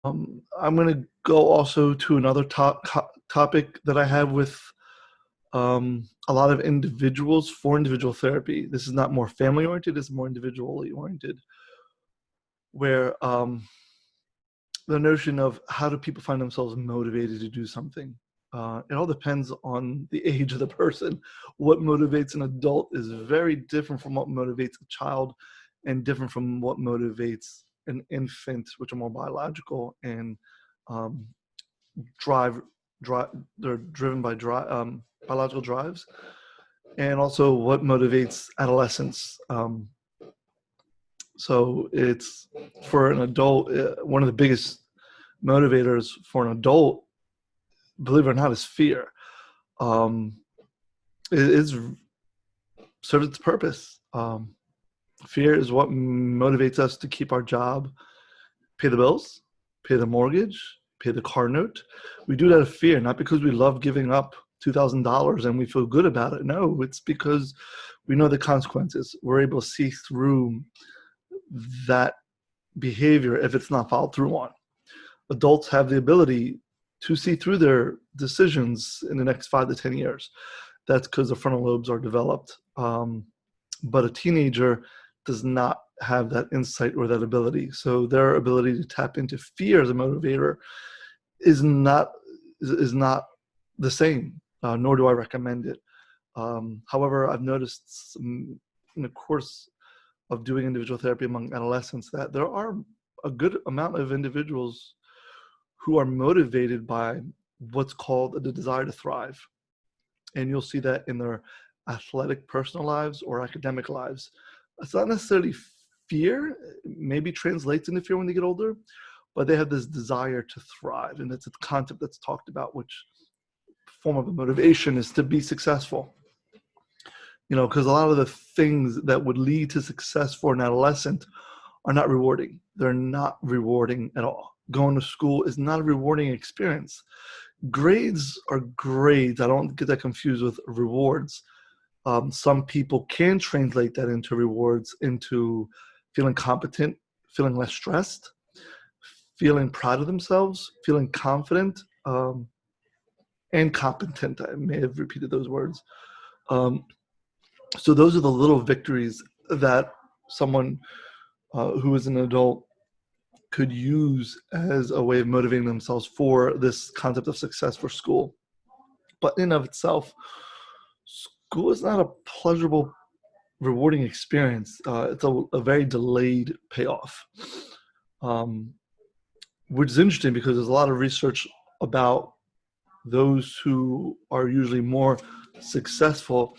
I'm going to go also to another topic that I have with a lot of individuals for individual therapy. This is not more family oriented, it's more individually oriented, where the notion of how do people find themselves motivated to do something. It all depends on the age of the person. What motivates an adult is very different from what motivates a child and different from what motivates an infant, which are more biological and um, drive, they're driven by biological drives, and also what motivates adolescence. So it's for an adult, one of the biggest motivators for an adult, believe it or not, is fear. Um, it is serves its purpose. Fear is what motivates us to keep our job, pay the bills, pay the mortgage, pay the car note. We do that out of fear, not because we love giving up $2,000 and we feel good about it. No, it's because we know the consequences. We're able to see through that behavior if it's not followed through on. Adults have the ability to see through their decisions in the next 5 to 10 years. That's because the frontal lobes are developed. But a teenager does not have that insight or that ability. So their ability to tap into fear as a motivator is not the same, nor do I recommend it. However, I've noticed in the course of doing individual therapy among adolescents that there are a good amount of individuals who are motivated by what's called the desire to thrive. And you'll see that in their athletic personal lives or academic lives. It's not necessarily fear, maybe translates into fear when they get older, but they have this desire to thrive. And it's a concept that's talked about, which form of a motivation is to be successful. Because a lot of the things that would lead to success for an adolescent are not rewarding. They're not rewarding at all. Going to school is not a rewarding experience. Grades are grades. I don't get that confused with rewards. Some people can translate that into rewards, into feeling competent, feeling less stressed, feeling proud of themselves, feeling confident, and competent. I may have repeated those words. So those are the little victories that someone who is an adult could use as a way of motivating themselves for this concept of success for school. But in and of itself, school is not a pleasurable, rewarding experience. It's a very delayed payoff, which is interesting because there's a lot of research about those who are usually more successful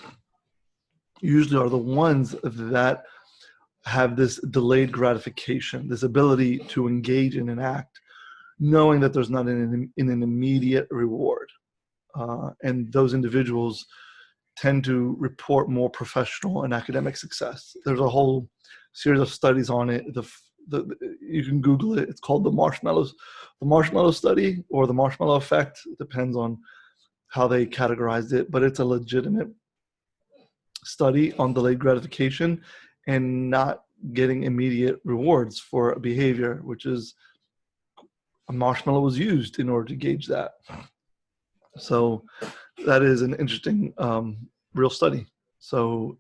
usually are the ones that have this delayed gratification, this ability to engage in an act, knowing that there's not an immediate reward. And those individuals tend to report more professional and academic success. There's a whole series of studies on it. You can Google it. It's called the marshmallow study or the marshmallow effect. It depends on how they categorized it, but it's a legitimate study on delayed gratification and not getting immediate rewards for a behavior, which is a marshmallow was used in order to gauge that. So that is an interesting real study. So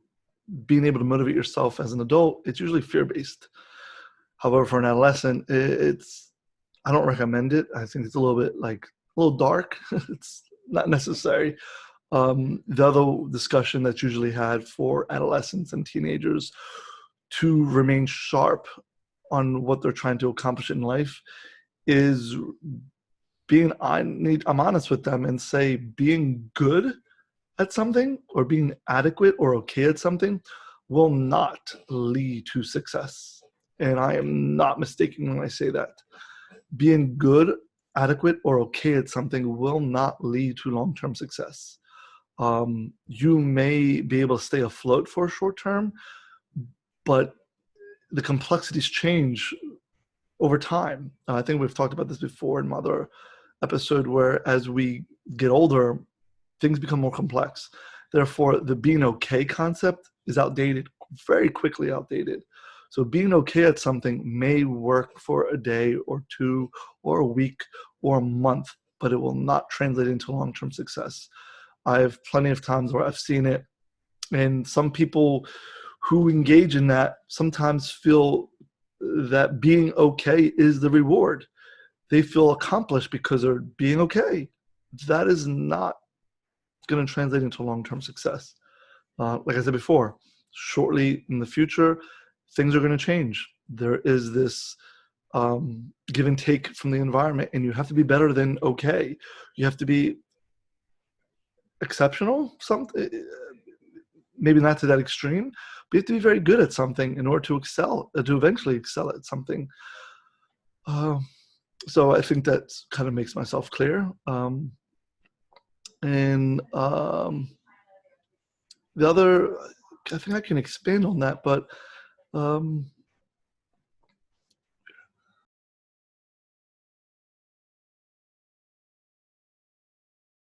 being able to motivate yourself as an adult, it's usually fear-based. However, for an adolescent, I don't recommend it. I think it's a little dark. It's not necessary. The other discussion that's usually had for adolescents and teenagers to remain sharp on what they're trying to accomplish in life is I'm honest with them and say being good at something or being adequate or okay at something will not lead to success. And I am not mistaken when I say that. Being good, adequate, or okay at something will not lead to long-term success. You may be able to stay afloat for a short term, but the complexities change over time. I think we've talked about this before in another episode where as we get older, things become more complex. Therefore, the being okay concept is outdated, very quickly outdated. So being okay at something may work for a day or two or a week or a month, but it will not translate into long-term success. I have plenty of times where I've seen it, and some people who engage in that sometimes feel that being okay is the reward. They feel accomplished because they're being okay. That is not going to translate into long-term success. Like I said before, shortly in the future, things are going to change. There is this give and take from the environment, and you have to be better than okay. You have to be exceptional, something, maybe not to that extreme, but you have to be very good at something in order to excel, to eventually excel at something. Uh, so I think that kind of makes myself clear. And the other, I think I can expand on that, but